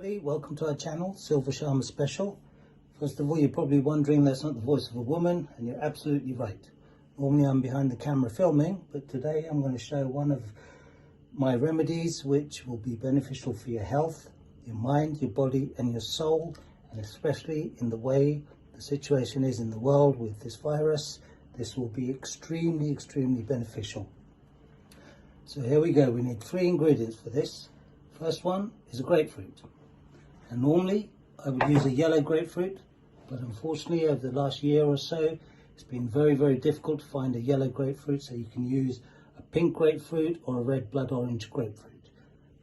Everybody, welcome to our channel, Silver Sharma Special. First of all, you're probably wondering that's not the voice of a woman, and you're absolutely right. Normally I'm behind the camera filming, but today I'm going to show one of my remedies which will be beneficial for your health, your mind, your body and your soul, and especially in the way the situation is in the world with this virus. This will be extremely beneficial. So here we go. We need 3 ingredients for this. First one is a grapefruit, and normally I would use a yellow grapefruit, but unfortunately over the last year or so it's been very difficult to find a yellow grapefruit, so you can use a pink grapefruit or a red blood orange grapefruit.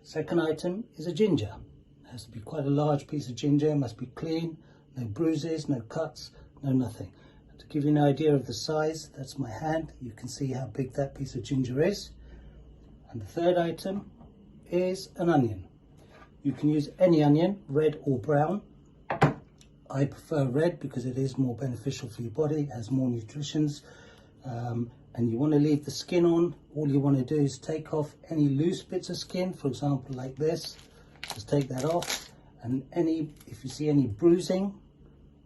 Second item is a ginger. It has to be quite a large piece of ginger, it must be clean, no bruises, no cuts, no nothing. To give you an idea of the size, that's my hand, you can see how big that piece of ginger is. And the third item is an onion. You can use any onion, red or brown. I prefer red because it is more beneficial for your body, it has more nutritions, and you want to leave the skin on. All you want to do is take off any loose bits of skin, for example like this. Just take that off, and if you see any bruising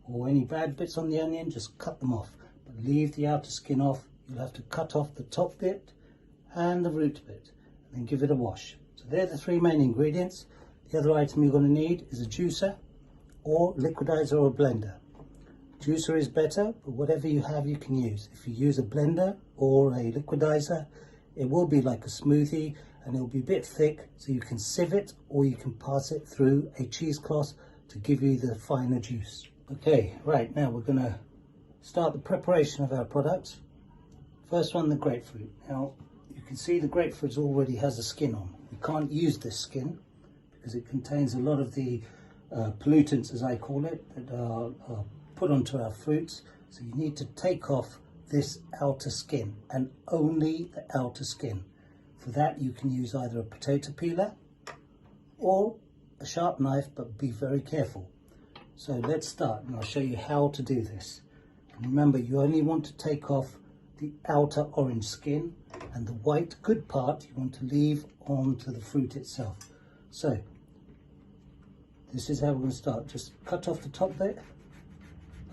or any bad bits on the onion, just cut them off, but leave the outer skin off. You'll have to cut off the top bit and the root bit, and then give it a wash. So they're the 3 main ingredients. The other item you're going to need is a juicer or liquidizer or blender. Juicer is better, but whatever you have you can use. If you use a blender or a liquidizer, it will be like a smoothie and it will be a bit thick, so you can sieve it or you can pass it through a cheesecloth to give you the finer juice. Okay, right, now we're going to start the preparation of our products. First one, the grapefruit. Now you can see the grapefruit already has a skin on. You can't use this skin because it contains a lot of the pollutants, as I call it, that are put onto our fruits. So you need to take off this outer skin, and only the outer skin. For that you can use either a potato peeler or a sharp knife, but be very careful. So let's start, and I'll show you how to do this. And remember, you only want to take off the outer orange skin, and the white good part you want to leave onto the fruit itself. So this is how we're going to start. Just cut off the top bit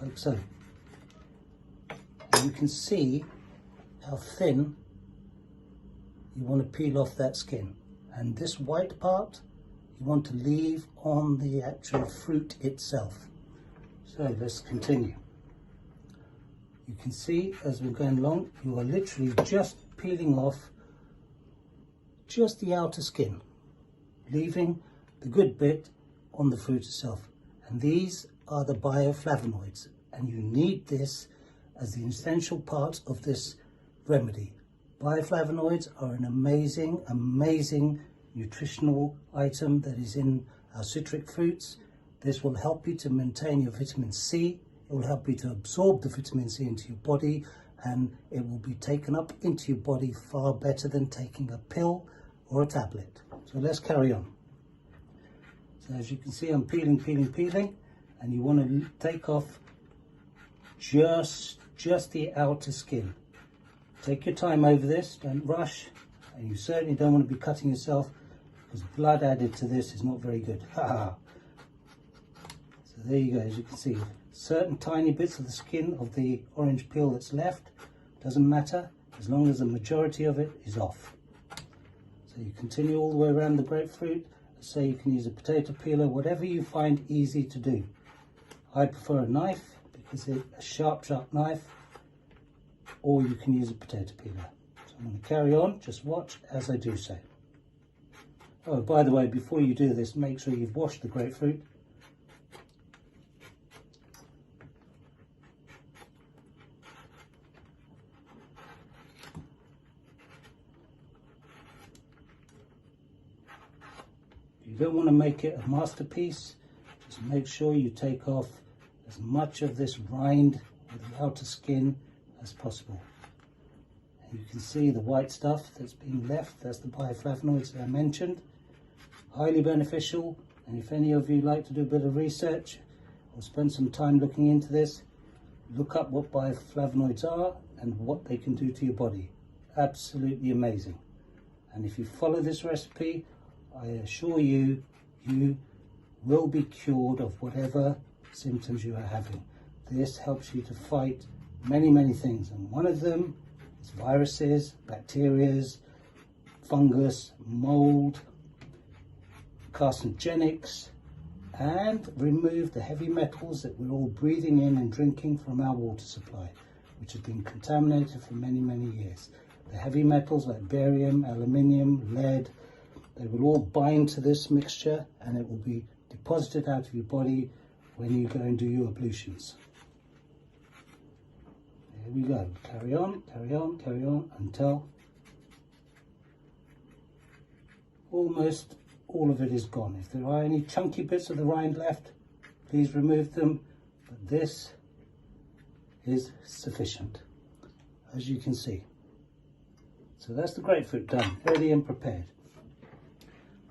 like so, and you can see how thin you want to peel off that skin, and this white part you want to leave on the actual fruit itself. So let's continue. You can see as we're going along, you are literally just peeling off just the outer skin, leaving the good bit on the fruit itself. And these are the bioflavonoids, and you need this as the essential part of this remedy. Bioflavonoids are an amazing nutritional item that is in our citric fruits. This will help you to maintain your vitamin C. It will help you to absorb the vitamin C into your body, and it will be taken up into your body far better than taking a pill or a tablet. So let's carry on. So as you can see, I'm peeling, and you want to take off just the outer skin. Take your time over this, don't rush, and you certainly don't want to be cutting yourself, because blood added to this is not very good. So there you go. As you can see, certain tiny bits of the skin of the orange peel that's left, doesn't matter as long as the majority of it is off. So you continue all the way around the grapefruit. So you can use a potato peeler, whatever you find easy to do. I prefer a knife because it's a sharp knife, or you can use a potato peeler. So I'm going to carry on, just watch as I do so. Oh, by the way, before you do this, make sure you've washed the grapefruit. You don't want to make it a masterpiece, just make sure you take off as much of this rind with the outer skin as possible. And you can see the white stuff that's being left, that's the bioflavonoids that I mentioned. Highly beneficial, and if any of you like to do a bit of research or spend some time looking into this, look up what bioflavonoids are and what they can do to your body. Absolutely amazing. And if you follow this recipe, I assure you, you will be cured of whatever symptoms you are having. This helps you to fight many things, and one of them is viruses, bacteria, fungus, mold, carcinogenics, and remove the heavy metals that we're all breathing in and drinking from our water supply, which have been contaminated for many years. The heavy metals like barium, aluminium, lead, they will all bind to this mixture and it will be deposited out of your body when you go and do your ablutions. There we go. Carry on until almost all of it is gone. If there are any chunky bits of the rind left, please remove them, but this is sufficient, as you can see. So that's the grapefruit done, ready and prepared.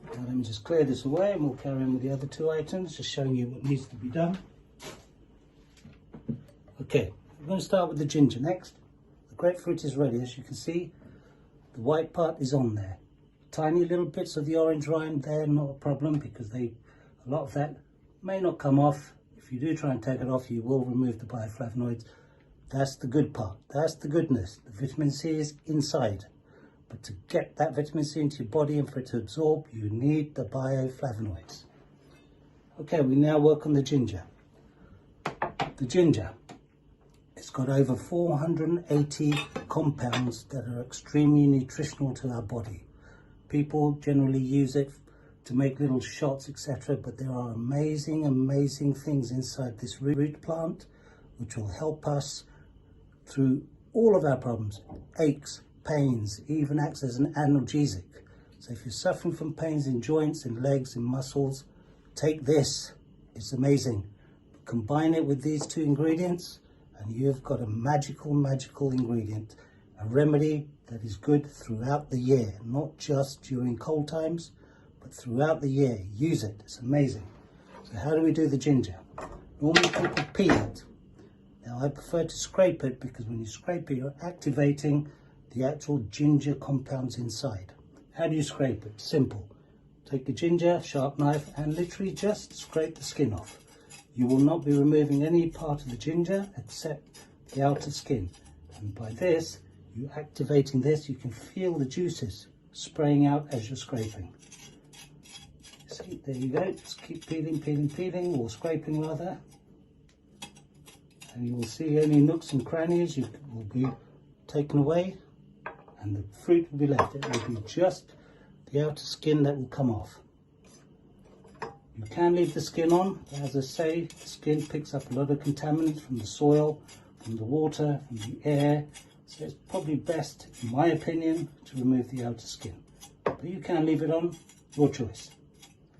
Now let me just clear this away and we'll carry on with the other two items, just showing you what needs to be done. Okay, we're going to start with the ginger next. The grapefruit is ready, as you can see. The white part is on there. Tiny little bits of the orange rind there, not a problem, because a lot of that may not come off. If you do try and take it off, you will remove the bioflavonoids. That's the good part. That's the goodness. The vitamin C is inside. But to get that vitamin C into your body and for it to absorb, you need the bioflavonoids. Okay, we now work on the ginger. The ginger, it's got over 480 compounds that are extremely nutritional to our body. People generally use it to make little shots, etc. But there are amazing things inside this root plant which will help us through all of our problems, aches, pains, even acts as an analgesic. So if you're suffering from pains in joints, in legs, in muscles, take this. It's amazing. Combine it with these two ingredients and you've got a magical ingredient, a remedy that is good throughout the year, not just during cold times, but throughout the year. Use it, it's amazing. So how do we do the ginger? Normally people peel it. Now I prefer to scrape it because when you scrape it, you're activating the actual ginger compounds inside. How do you scrape it? Simple. Take the ginger, sharp knife, and literally just scrape the skin off. You will not be removing any part of the ginger except the outer skin. And by this, you activating this, you can feel the juices spraying out as you're scraping. See, there you go. Just keep peeling, or scraping rather. And you will see any nooks and crannies will be taken away and the fruit will be left. It will be just the outer skin that will come off. You can leave the skin on, but as I say, the skin picks up a lot of contaminants from the soil, from the water, from the air. So it's probably best, in my opinion, to remove the outer skin. But you can leave it on, your choice.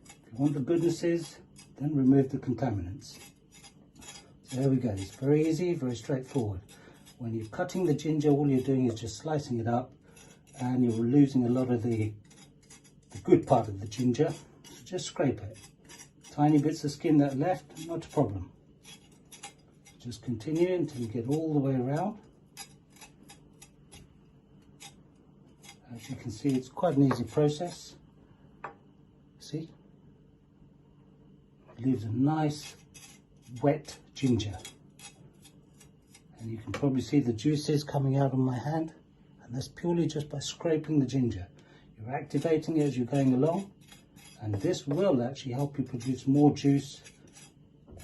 If you want the goodnesses, then remove the contaminants. So there we go. It's very easy, very straightforward. When you're cutting the ginger, all you're doing is just slicing it up and you're losing a lot of the good part of the ginger. So just scrape it. Tiny bits of skin that are left, not a problem. Just continue until you get all the way around. As you can see, it's quite an easy process. See? It leaves a nice wet ginger. And you can probably see the juices coming out on my hand. And that's purely just by scraping the ginger. You're activating it as you're going along. And this will actually help you produce more juice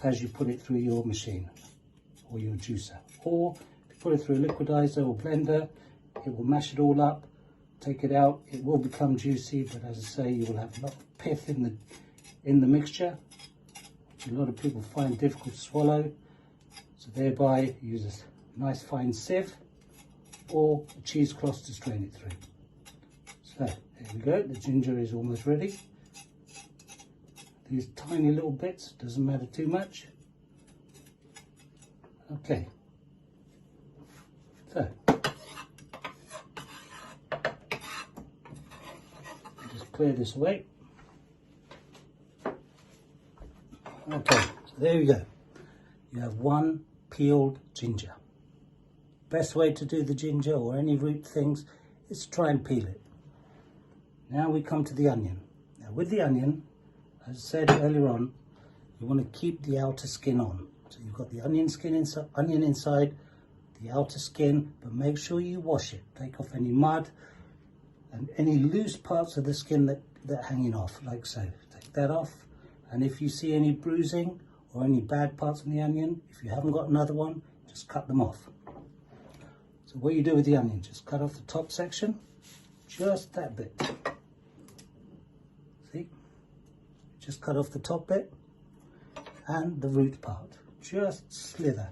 as you put it through your machine or your juicer. Or if you put it through a liquidizer or blender, it will mash it all up. Take it out, it will become juicy, but as I say, you will have a lot of pith in the mixture, which a lot of people find difficult to swallow. So thereby, use a nice fine sieve or a cheesecloth to strain it through. So there we go, the ginger is almost ready. These tiny little bits, doesn't matter too much. Okay. So clear this away. Okay, so there you go. You have one peeled ginger. Best way to do the ginger or any root things is to try and peel it. Now we come to the onion. Now with the onion, as I said earlier on, you want to keep the outer skin on. So you've got the onion inside, the outer skin, but make sure you wash it. Take off any mud and any loose parts of the skin that are hanging off, like so. Take that off, and if you see any bruising or any bad parts on the onion, if you haven't got another one, just cut them off. So what you do with the onion, just cut off the top section, just that bit. See? Just cut off the top bit and the root part. Just slither.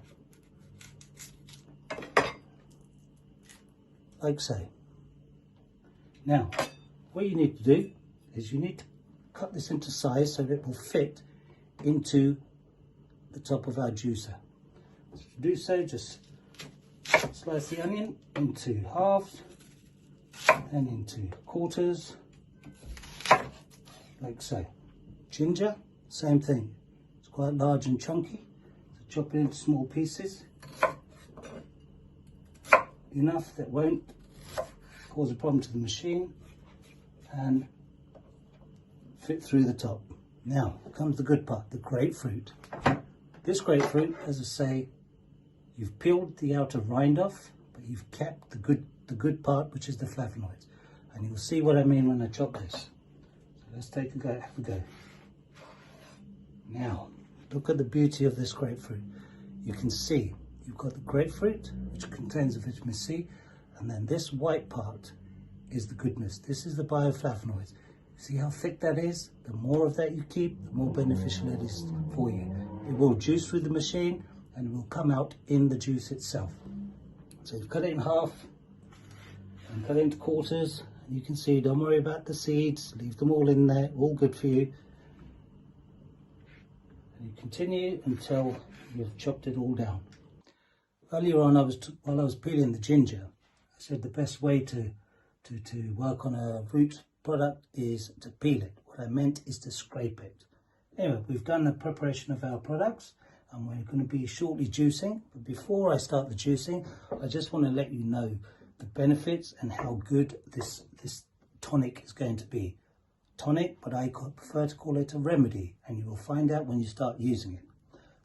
Like so. Now, what you need to do is you need to cut this into size so that it will fit into the top of our juicer. So to do so, just slice the onion into halves and into quarters, like so. Ginger, same thing. It's quite large and chunky, so chop it into small pieces. Enough that won't cause a problem to the machine and fit through the top. Now comes the good part, the grapefruit. This grapefruit, as I say, you've peeled the outer rind off, but you've kept the good part, which is the flavonoids. And you'll see what I mean when I chop this. So let's take a go, have a go. Now, look at the beauty of this grapefruit. You can see you've got the grapefruit, which contains the vitamin C, and then this white part is the goodness. This is the bioflavonoids. See how thick that is? The more of that you keep, the more beneficial it is for you. It will juice through the machine and it will come out in the juice itself. So you've cut it in half and cut it into quarters. You can see, don't worry about the seeds, leave them all in there, all good for you. And you continue until you've chopped it all down. Earlier on, while I was peeling the ginger, I said the best way to work on a root product is to peel it. What I meant is to scrape it. Anyway, we've done the preparation of our products and we're going to be shortly juicing. But before I start the juicing, I just want to let you know the benefits and how good this tonic is going to be. Tonic, but I prefer to call it a remedy, and you will find out when you start using it.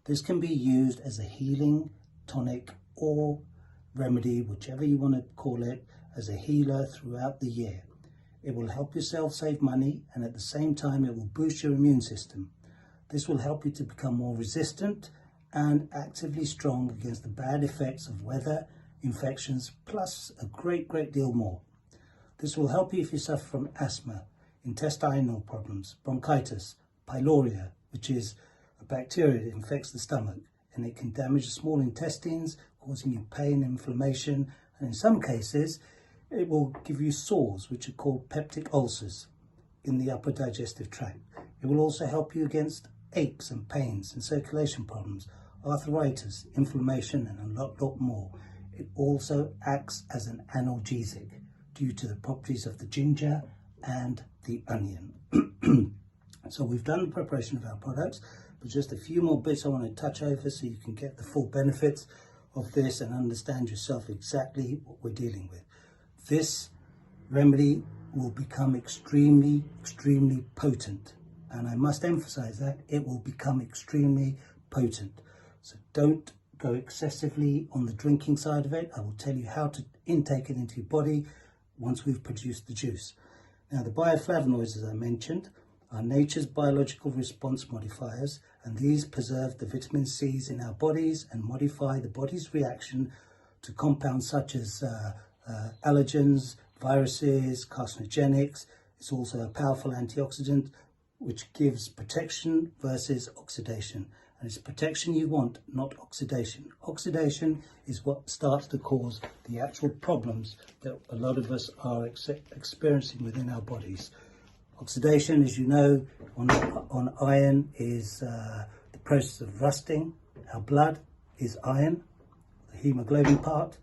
This can be used as a healing tonic or remedy, whichever you want to call it, as a healer throughout the year. It will help yourself save money, and at the same time it will boost your immune system. This will help you to become more resistant and actively strong against the bad effects of weather, infections, plus a great deal more. This will help you if you suffer from asthma, intestinal problems, bronchitis, pylori, which is a bacteria that infects the stomach, and it can damage the small intestines, causing you pain, inflammation, and in some cases it will give you sores, which are called peptic ulcers in the upper digestive tract. It will also help you against aches and pains and circulation problems, arthritis, inflammation, and a lot more. It also acts as an analgesic due to the properties of the ginger and the onion. So we've done the preparation of our products, but just a few more bits I want to touch over so you can get the full benefits of this and understand yourself exactly what we're dealing with. This remedy will become extremely potent, and I must emphasize that it will become extremely potent. So don't go excessively on the drinking side of it. I will tell you how to intake it into your body once we've produced the juice. Now, the bioflavonoids, as I mentioned, are nature's biological response modifiers, and these preserve the vitamin C's in our bodies and modify the body's reaction to compounds such as allergens, viruses, carcinogenics. It's also a powerful antioxidant which gives protection versus oxidation. And it's protection you want, not oxidation. Oxidation is what starts to cause the actual problems that a lot of us are experiencing within our bodies. Oxidation, as you know, on iron is the process of rusting. Our blood is iron, the hemoglobin part,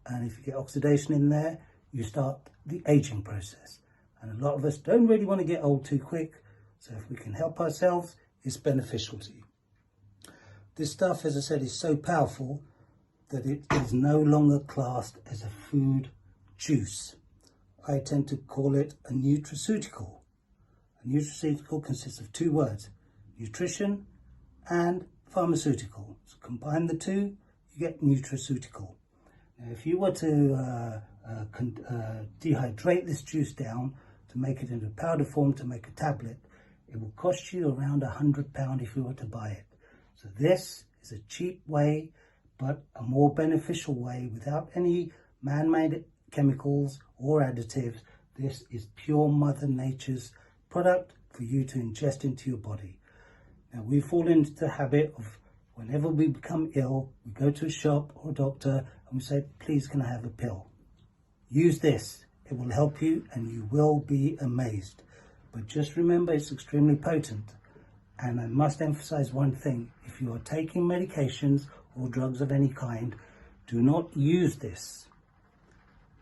and if you get oxidation in there, you start the aging process. And a lot of us don't really want to get old too quick, so if we can help ourselves, it's beneficial to you. This stuff, as I said, is so powerful that it is no longer classed as a food juice. I tend to call it a nutraceutical. A nutraceutical consists of two words, nutrition and pharmaceutical. So combine the two, you get nutraceutical. Now, if you were to dehydrate this juice down to make it into powder form to make a tablet, it will cost you around £100 if you were to buy it. So this is a cheap way, but a more beneficial way without any man-made chemicals or additives. This is pure Mother Nature's product for you to ingest into your body. Now, we fall into the habit of whenever we become ill, we go to a shop or a doctor and we say, please, can I have a pill? Use this. It will help you and you will be amazed. But just remember, it's extremely potent. And I must emphasize one thing. If you are taking medications or drugs of any kind, do not use this.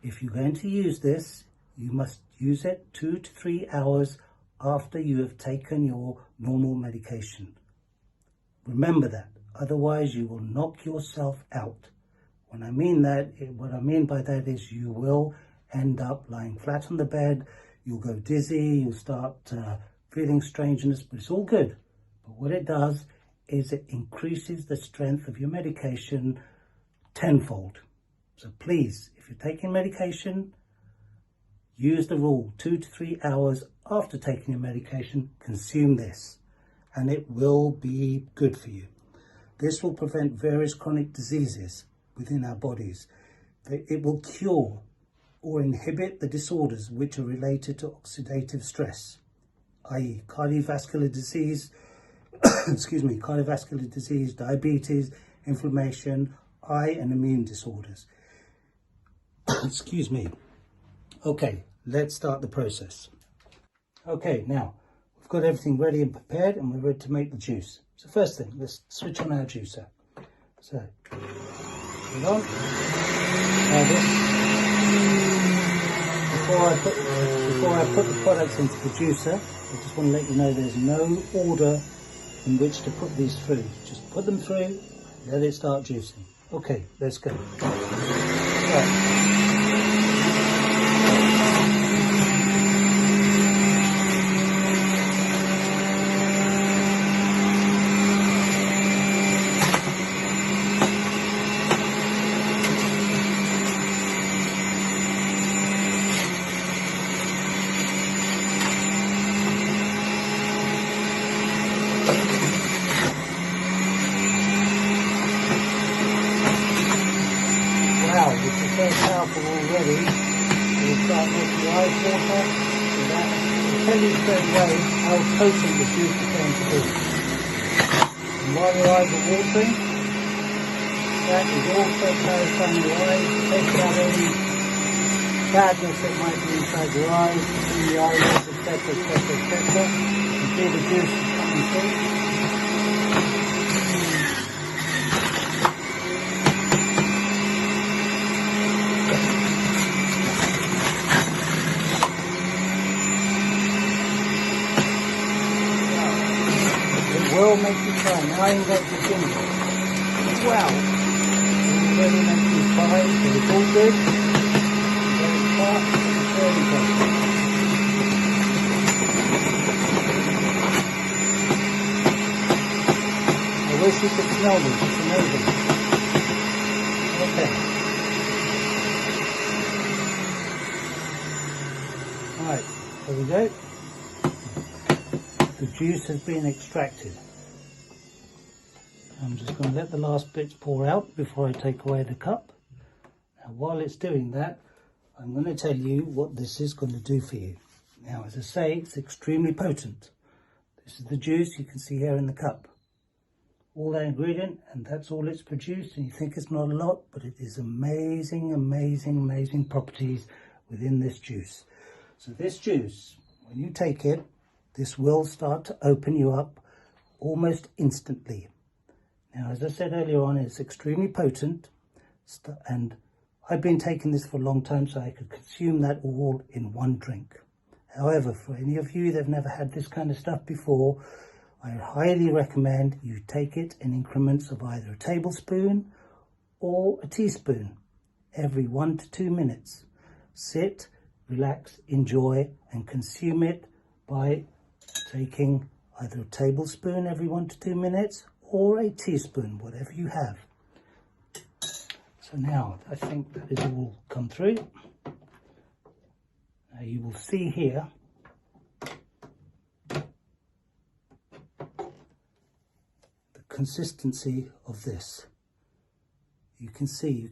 If you're going to use this, you must use it 2 to 3 hours after you have taken your normal medication. Remember that. Otherwise, you will knock yourself out. When I mean that, what I mean by that is you will end up lying flat on the bed, you'll go dizzy, you'll start feeling strangeness, but it's all good. But what it does is it increases the strength of your medication tenfold. So please, if you're taking medication, use the rule 2 to 3 hours after taking your medication, consume this, and it will be good for you. This will prevent various chronic diseases within our bodies. It will cure or inhibit the disorders which are related to oxidative stress, i.e. cardiovascular disease, cardiovascular disease, diabetes, inflammation, eye and immune disorders. Excuse me. Okay, let's start the process. Okay, now we've got everything ready and prepared and we're ready to make the juice. So first thing, let's switch on our juicer. So, hold on. Now before I put the products into the juicer, I just want to let you know there's no order in which to put these through. Just put them through, let it start juicing. Okay, let's go. Right. Wow, this is so powerful already. We'll start making your eyes water. So that will tell you straight away how potent the juice is going to be. And while your eyes are watering, that is also clarifying your eyes, taking out any badness that might be inside your eyes, between the eyelids, etc., etc., etc. You can see the juice is coming through. Will make you cry. Now I'm going to sing it. Wow. It really makes you cry, so it's all good. Very fast, very good. I wish you could smell this, it's amazing. Okay. Alright, there we go. The juice has been extracted. I'm just going to let the last bits pour out before I take away the cup. Now while it's doing that, I'm going to tell you what this is going to do for you. Now as I say, it's extremely potent. This is the juice you can see here in the cup. All that ingredient, and that's all it's produced, and you think it's not a lot, but it is amazing, amazing, amazing properties within this juice. So this juice, when you take it, this will start to open you up almost instantly. Now, as I said earlier on, it's extremely potent, and I've been taking this for a long time so I could consume that all in one drink. However, for any of you that have never had this kind of stuff before, I highly recommend you take it in increments of either a tablespoon or a teaspoon every 1 to 2 minutes. Sit, relax, enjoy, and consume it by taking either a tablespoon every 1 to 2 minutes or a teaspoon, whatever you have. So now I think that is all come through. Now you will see here the consistency of this. You can see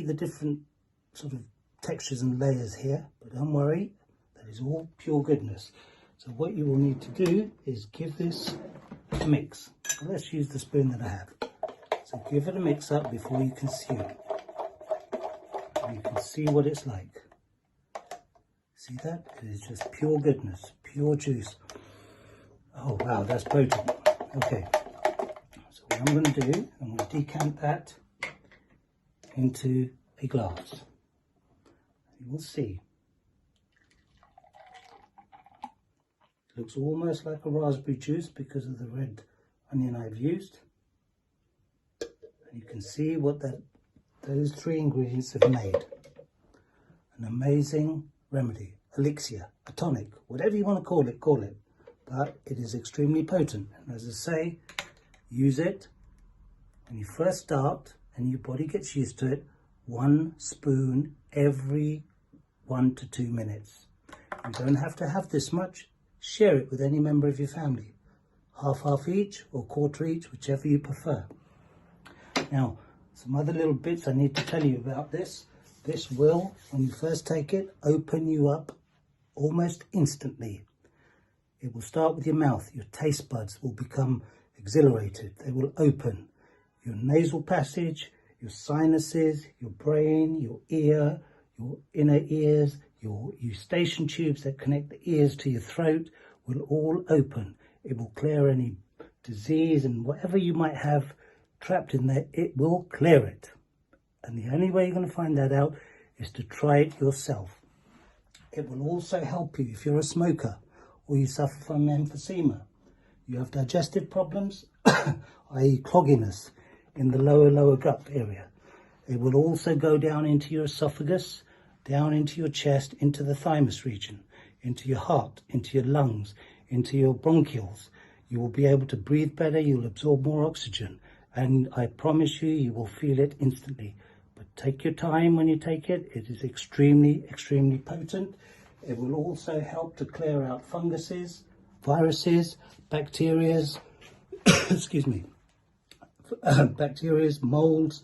the different sort of textures and layers here, but don't worry, that is all pure goodness. So what you will need to do is give this a mix. So let's use the spoon that I have. So give it a mix up before you consume it. You can see what it's like. See that? It is just pure goodness, pure juice. Oh wow, that's potent. Okay, so what I'm going to do, I'm going to decant that into a glass. You will see. It looks almost like a raspberry juice because of the red onion I've used. And you can see what those 3 ingredients have made. An amazing remedy, elixir, a tonic, whatever you want to call it. But it is extremely potent. And as I say, use it when you first start and your body gets used to it. 1 spoon every 1 to 2 minutes. You don't have to have this much. Share it with any member of your family. Half each or quarter each, whichever you prefer. Now, some other little bits I need to tell you about this. This will, when you first take it, open you up almost instantly. It will start with your mouth. Your taste buds will become exhilarated. They will open. Your nasal passage, your sinuses, your brain, your ear, your inner ears, your eustachian tubes that connect the ears to your throat will all open. It will clear any disease and whatever you might have trapped in there, it will clear it. And the only way you're going to find that out is to try it yourself. It will also help you if you're a smoker or you suffer from emphysema. You have digestive problems, i.e. clogginess in the lower gut area. It will also go down into your esophagus, down into your chest, into the thymus region, into your heart, into your lungs, into your bronchioles. You will be able to breathe better, you'll absorb more oxygen, and I promise you, you will feel it instantly. But take your time when you take it. It is extremely, extremely potent. It will also help to clear out funguses, viruses, bacterias, excuse me, bacterias, molds,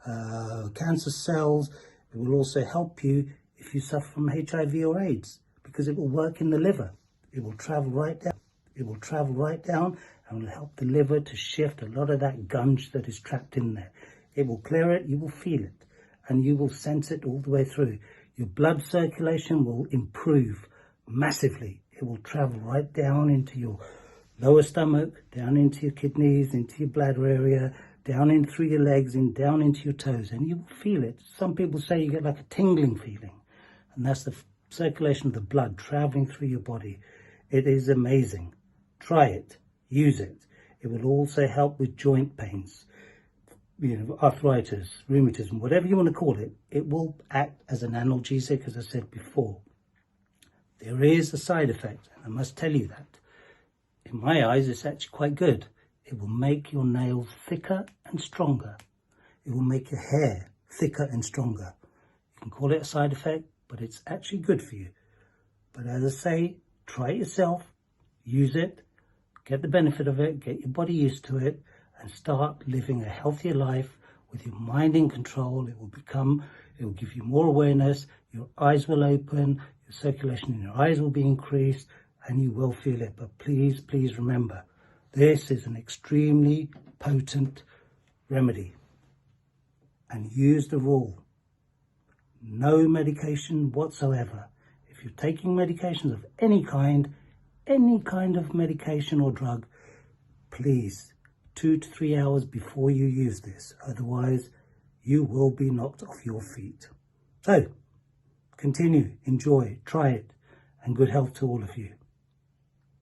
cancer cells. It will also help you if you suffer from HIV or AIDS, because it will work in the liver. It will travel right down. It will travel right down and will help the liver to shift a lot of that gunge that is trapped in there. It will clear it, you will feel it, and you will sense it all the way through. Your blood circulation will improve massively. It will travel right down into your lower stomach, down into your kidneys, into your bladder area, down in through your legs and down into your toes, and you will feel it. Some people say you get like a tingling feeling, and that's the circulation of the blood traveling through your body. It is amazing. Try it, use it. It will also help with joint pains, arthritis, rheumatism, whatever you want to call it. It will act as an analgesic, as I said before. There is a side effect, and I must tell you that. In my eyes, it's actually quite good. It will make your nails thicker and stronger. It will make your hair thicker and stronger. You can call it a side effect, but it's actually good for you. But as I say, try it yourself, use it, get the benefit of it, get your body used to it, and start living a healthier life with your mind in control. It will give you more awareness, your eyes will open, your circulation in your eyes will be increased, and you will feel it. But please, please remember, this is an extremely potent remedy. And use the rule. No medication whatsoever. If you're taking medications of any kind of medication or drug, please, 2 to 3 hours before you use this. Otherwise, you will be knocked off your feet. So, continue, enjoy, try it, and good health to all of you.